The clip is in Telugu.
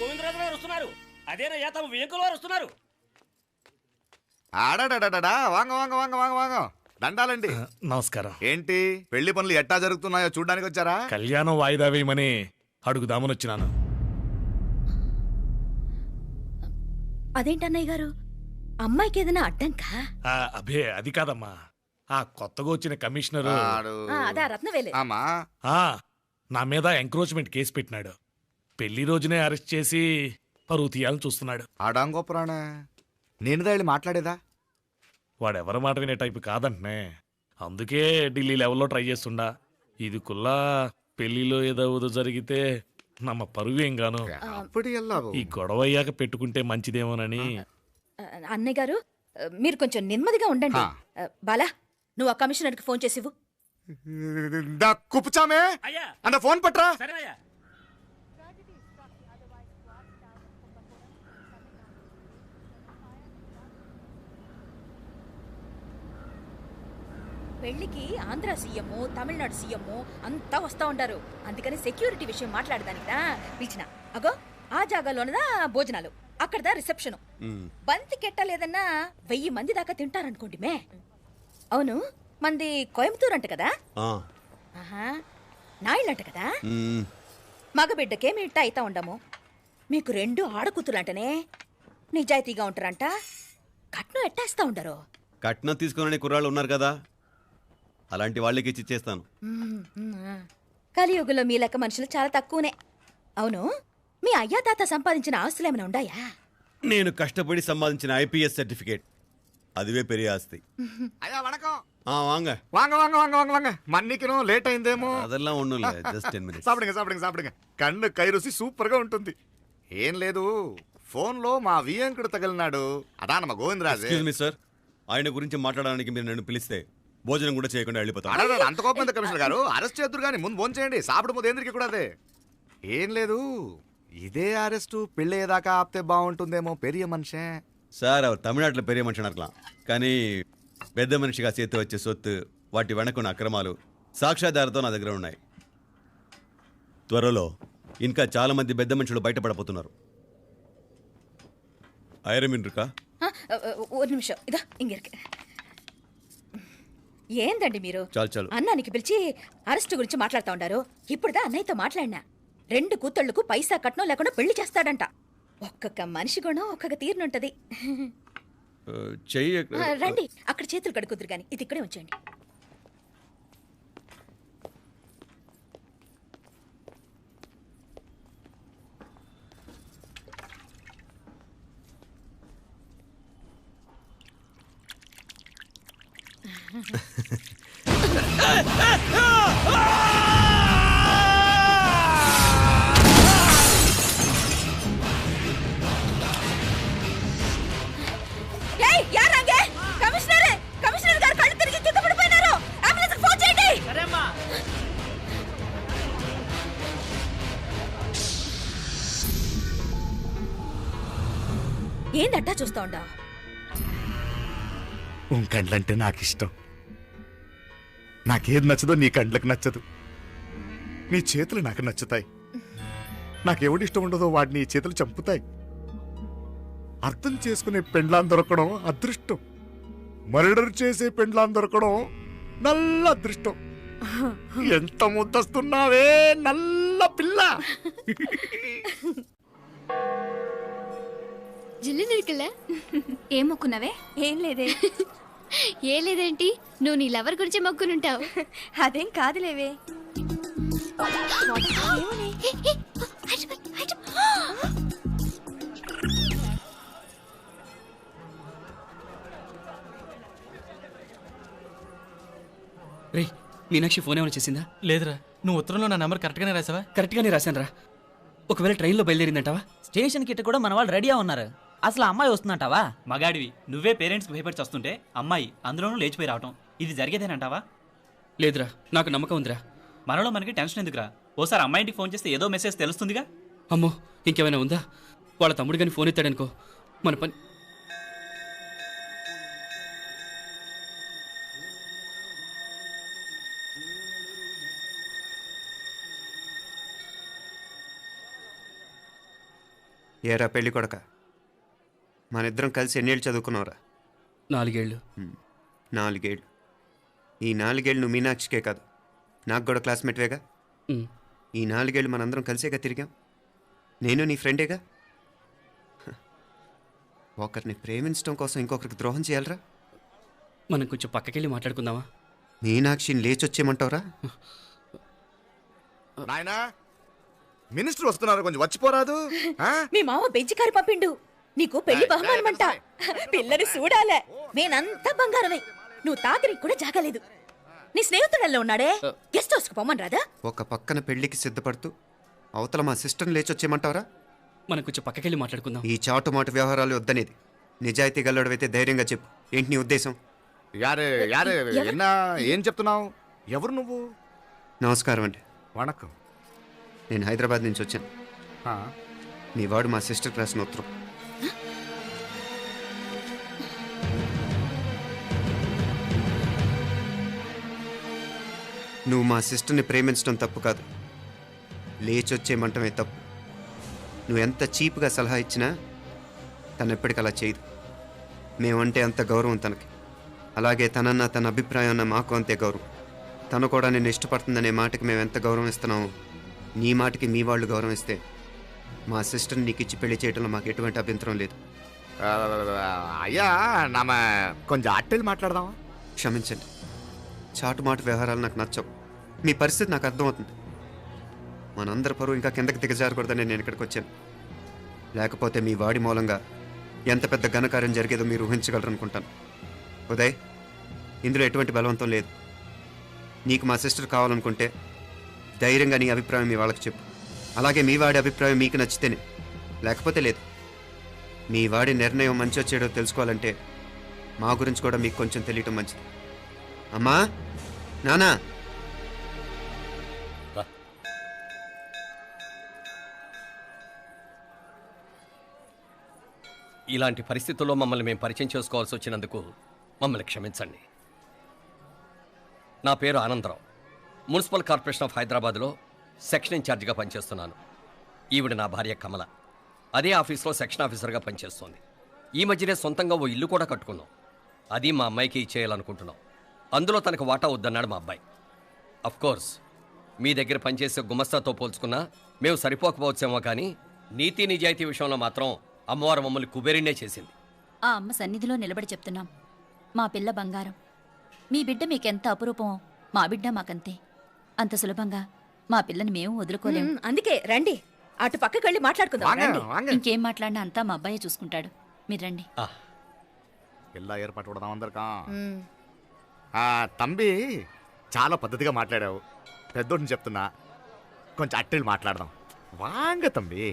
గోవిందరాజు గారు వస్తున్నారు. అదేనయ్యా తమ వెంకుల వారు వస్తున్నారు. ఆడాడా వాంగ వాంగ వాంగ వాంగ వాంగ దండాలండి. నమస్కారం. ఏంటి పెళ్లి పనులు ఎట్టా జరుగుతున్నాయో చూడ్డానికి వచ్చారా? కళ్యాణం వాయిదా వేయమని అడుగుదామని వచ్చినాను. అదేంటన్నయ్య గారు, అమ్మాయికి ఏదైనా అడ్డంకా? అబే అది కాదమ్మా, ఆ కొత్తగా వచ్చిన కమిషనర్ అదా రత్నవేలే నా మీద ఎంక్రోచ్మెంట్ కేసు పెట్టినాడు. పెళ్లి రోజునే అరెస్ట్ చేసి పరువు తీయాలని చూస్తున్నాడు. ఆడాంగో ప్రాణ నేనుదా వెళ్ళి మాట్లాడేదా? వాడెవరి మాట వినే టైపు కాదంటనే. అందుకే ఢిల్లీ లెవెల్లో ట్రై చేస్తుండా. ఇది కుల్లా పెళ్లిలో ఏదో జరిగితే నమ్మ పరువేం గాను. ఈ గొడవ అయ్యాక పెట్టుకుంటే మంచిదేమోనని. అన్నయ్య గారు మీరు కొంచెం నెమ్మదిగా ఉండండి. బాలా, నువ్వు ఆ కమిషనర్కి ఫోన్ చేసివు. కుప్పుచామే అన్న ఫోన్ పట్రా. పెళ్లికి ఆంధ్ర సీఎం, తమిళనాడు సీఎం అంతా వస్తా ఉంటారు. అందుకని సెక్యూరిటీ విషయం మాట్లాడదానికినా పిలిచిన. అగో ఆ జాగాలోనదా భోజనాలు, అక్కడదా రిసెప్షన్. బంతి కెట్టలేదన్నా 1000 మంది దాకా తింటారనుకోండి. మే అవును, మంది కోయంబత్తూర్ అంట కదా? నాయుళ్ళంట కదా? మగబిడ్డకే మీ ఇట్ట అయితా ఉండము. మీకు 2 ఆడకూతులంటనే నిజాయితీగా ఉంటారంట. కట్నం ఎట్టేస్తా ఉండరు. కట్నం తీసుకునే కుర్రాళ్ళు ఉన్నారు కదా, అలాంటి వాళ్ళకి ఇచ్చేస్తాను. కలియుగంలో మీ లెక్క మనుషులు చాలా తక్కువనే. అవును, మీ అయ్యా తాత సంపాదించిన ఆస్తులు ఏమైనా ఉన్నాయా? నేను కష్టపడి సంపాదించిన ఐపీఎస్ సర్టిఫికేట్, అదివే పెరిగే ఆస్తి. అయ్యా వణకం. వాంగ వాంగ వాంగ వాంగ వాంగ వాంగ మన్నికిను లేట్ అయిందేమో. అదెల్లా ఉండు, జస్ట్ 10 minutes. సాப்பிடுங்க కన్ను కై రుచి సూపర్ గా ఉంటుంది. ఏం లేదు, ఫోన్ లో మా వియంకుడు తగిలినాడు. అదా నమ్మ గోవిందరాజు. ఎక్స్క్యూజ్ మీ సార్, ఆయన గురించి మాట్లాడడానికి మీరు నన్ను పిలిస్తే భోజనం కూడా చేయకుండా వెళ్ళిపోతాను. అంత కోపం కమిషనర్ గారు, అరెస్ట్ చేద్దరు కానీ ముందు ఫోన్ చేయండి. సాపిడు ముందు ఎందుకు కూడా అదే. ఏం లేదు, ఇదే అరెస్టు పెళ్ళేదాకా ఆపితే బాగుంటుందేమో. పెరియ మనిషే సార్, அவர் తమిళనాడులో పెరియ మనిషి అనర్కలాం, కానీ పెద్ద మనిషిగా చేతి వచ్చే సొత్తు, వాటి వెనకున్న అక్రమాలు సాక్ష్యాధారతో నా దగ్గర ఉన్నాయి. త్వరలో ఇంకా చాలా మంది పెద్ద మనుషులు బయటపడబోతున్నారు. ఐరమిన్రుకా ఒక నిమిషం ఇదా ఇంగిరికి. ఏందండి మీరు చాలు అన్నానికి పిలిచి అరెస్ట్ గురించి మాట్లాడుతూ ఉండారు. ఇప్పుడుదా అన్నయ్యతో మాట్లాడినా 2 కూతుళ్లకు పైసా కట్నం లేకుండా పెళ్లి చేస్తాడంట. ఒక్కొక్క మనిషి గుణం ఒక్కొక్క తీరునుంటది. రండి, అక్కడ చేతులు కడుకుదురు గాని ఇది ఇక్కడే ఉంచండి. కమిషనర్ గారు కళ్ళు తిరిగి కింద పడిపోయినారు. అంబులెన్స్ ఫోన్ చేయండి. ఏందట్టా చూస్తా ఉండా? కండ్లంటే నాకు ఇష్టం. నాకేది నచ్చదో నీ కండ్లకు నచ్చదు. నీ చేతులు నాకు నచ్చుతాయి. నాకెవడి ఇష్టం ఉండదో వాడు నీ చేతులు చంపుతాయి. అర్థం చేసుకునే పెండ్లాం దొరకడం అదృష్టం. మర్డర్ చేసే పెండ్లాం దొరకడం నల్ల అదృష్టం. ఎంత ముద్దస్తున్నావే నల్ల పిల్ల. జిల్లు నిరుకులే. ఏం మొక్కున్నావే? ఏం లేదే. ఏ లేదేంటి, నువ్వు నీ లవర్ గురించి మొక్కునుంటావు. అదేం కాదులేవే. రే, మీనాక్షి ఫోన్ ఏమైనా చేసిందా? లేదురా, నువ్వు ఉత్తరంలో నా నెంబర్ కరెక్ట్గానే రాసావా? కరెక్ట్గానే రాశాను రా. ఒకవేళ ట్రైన్లో బయలుదేరిందంటావా? స్టేషన్ కిட்ட కూడా మన వాళ్ళు రెడీగా ఉన్నారు. అసలు అమ్మాయి వస్తుందంటావా? మగాడివి నువ్వే పేరెంట్స్కి భయపడి వస్తుంటే అమ్మాయి అందులోనూ లేచిపోయి రావటం, ఇది జరిగేదేనంటావా? లేదురా, నాకు నమ్మకం ఉందిరా. మనలో మనకి టెన్షన్ ఎందుకురా? ఓసారి అమ్మాయి ఇంటికి ఫోన్ చేస్తే ఏదో మెసేజ్ తెలుస్తుందిగా. అమ్మో, ఇంకేమైనా ఉందా? వాళ్ళ తమ్ముడు కానీ ఫోన్ ఎత్తాడనుకో, మన పని. ఏరా పెళ్ళి కొడక, మన ఇద్దరం కలిసి ఎన్నేళ్ళు చదువుకున్నావురా? 4 ఏళ్ళు. 4 ఏళ్ళు. ఈ 4 ఏళ్ళు నువ్వు మీనాక్షికే కాదు, నాకు కూడా క్లాస్మేట్వేగా. ఈ 4 ఏళ్ళు మనందరం కలిసేగా తిరిగాం. నేను నీ ఫ్రెండేగా. ఒకరిని ప్రేమించడం కోసం ఇంకొకరికి ద్రోహం చేయాలరా? మనం కొంచెం పక్కకెళ్ళి మాట్లాడుకుందామా? మీనాక్షిని లేచొచ్చేయమంటావురా? నాయనా, మినిస్టర్ వస్తున్నారు, కొంచెం వచ్చిపోరాదు. ఆ? మీ మామ బెంచికారు పంపిండు. నీకు పెళ్లి బహుమానమంట. పిల్లని చూడాలే. నేనంతా బంగారమే. నువ్వు తాగరికి కూడా జాగలేదు. నీ స్నేహితుడల్లో ఉన్నాడే, గెస్ట్ హౌస్ కు పొమ్మని రాదా? ఒక పక్కన పెళ్లికి సిద్ధపడుతూ అవతల మా సిస్టర్ని లేచొచ్చేయమంటావురా? మనం కొంచెం పక్కకెళ్ళి మాట్లాడుకుందాం. ఈ చాటుమాటు వ్యవహారాలు వద్దనేది. నిజాయితీ గల్లడవైతే ధైర్యంగా చెప్పు, ఏంటి నీ ఉద్దేశం? యారే యారే ఎన్నా ఏం చెప్తున్నావు? ఎవరు నువ్వు? నమస్కారం అండి, వణకం. నేను హైదరాబాద్ నుంచి వచ్చాను. మీ వాడు మా సిస్టర్కి రాసిన ఉత్తరం. నువ్వు మా సిస్టర్ని ప్రేమించడం తప్పు కాదు, లేచొచ్చేయమంటమే తప్పు. నువ్వు ఎంత చీప్గా సలహా ఇచ్చినా తను ఎప్పటికీ అలా చేయదు. మేమంటే అంత గౌరవం తనకి, అలాగే తనన్న తన అభిప్రాయం అన్న మాకు అంతే గౌరవం. తను కూడా నిన్ను ఇష్టపడుతుందనే మాటకి మేము ఎంత గౌరవం ఇస్తున్నామో నీ మాటకి మీ వాళ్ళు గౌరవం ఇస్తే మా సిస్టర్ని నీకు ఇచ్చి పెళ్లి చేయడంలో మాకు ఎటువంటి అభ్యంతరం లేదు. అయ్యా నామ కొంచెం అట్టెలు మాట్లాడదామా? క్షమించండి, చాటుమాటు వ్యవహారాలు నాకు నచ్చవు. మీ పరిస్థితి నాకు అర్థమవుతుంది. మనందరి పరువు ఇంకా కిందకి దిగజారకూడదని నేను ఇక్కడికి వచ్చాను. లేకపోతే మీ వాడి మూలంగా ఎంత పెద్ద ఘనకార్యం జరిగేదో మీరు ఊహించగలరు అనుకుంటాను. ఉదయ్, ఇందులో ఎటువంటి బలవంతం లేదు. నీకు మా సిస్టర్ కావాలనుకుంటే ధైర్యంగా నీ అభిప్రాయం మీ వాళ్ళకి చెప్పు. అలాగే మీ వాడి అభిప్రాయం మీకు నచ్చితేనే, లేకపోతే లేదు. మీ వాడి నిర్ణయం మంచి వచ్చేటో తెలుసుకోవాలంటే మా గురించి కూడా మీకు కొంచెం తెలియటం మంచిది. అమ్మా, నానా, ఇలాంటి పరిస్థితుల్లో మమ్మల్ని మేము పరిచయం చేసుకోవాల్సి వచ్చినందుకు మమ్మల్ని క్షమించండి. నా పేరు ఆనందరావు. మున్సిపల్ కార్పొరేషన్ ఆఫ్ హైదరాబాద్లో సెక్షన్ ఇన్ఛార్జిగా పనిచేస్తున్నాను. ఈవిడ నా భార్య కమల. అదే ఆఫీస్లో సెక్షన్ ఆఫీసర్గా పనిచేస్తోంది. ఈ మధ్యనే సొంతంగా ఓ ఇల్లు కూడా కట్టుకున్నాం. అది మా అమ్మాయికి ఇచ్చేయాలనుకుంటున్నాం. అందులో తనకు వాటా వద్దన్నాడు మా అబ్బాయి. అఫ్కోర్స్ మీ దగ్గర పనిచేసే గుమస్తాతో పోల్చుకున్నా మేము సరిపోకపోవచ్చేమో, కానీ నీతి నిజాయితీ విషయంలో మాత్రం అమ్మవారు మమ్మల్ని కుబేరినే చేసింది. ఆ అమ్మ సన్నిధిలో నిలబడి చెప్తున్నాం, మా పిల్ల బంగారం. మీ బిడ్డ మీకెంత అపురూపమో మా బిడ్డ మాకంతే. అంత సులభంగా మా పిల్లని మేము వదులుకోలేము. అందుకే రండి, అటు పక్కకి వెళ్ళి మాట్లాడుకుందాం. రండి. ఇంకేం మాట్లాడినా అంతా మా అబ్బాయే చూసుకుంటాడు. మీరు రండి. ఎలా ఏర్పాటు కొడదాం అందరికా? తంబి, చాలా పద్ధతిగా మాట్లాడావు. పెద్దోడిని చెప్తున్నా, కొంచెం అట్టెలు మాట్లాడదాం. వాంగ తంబి.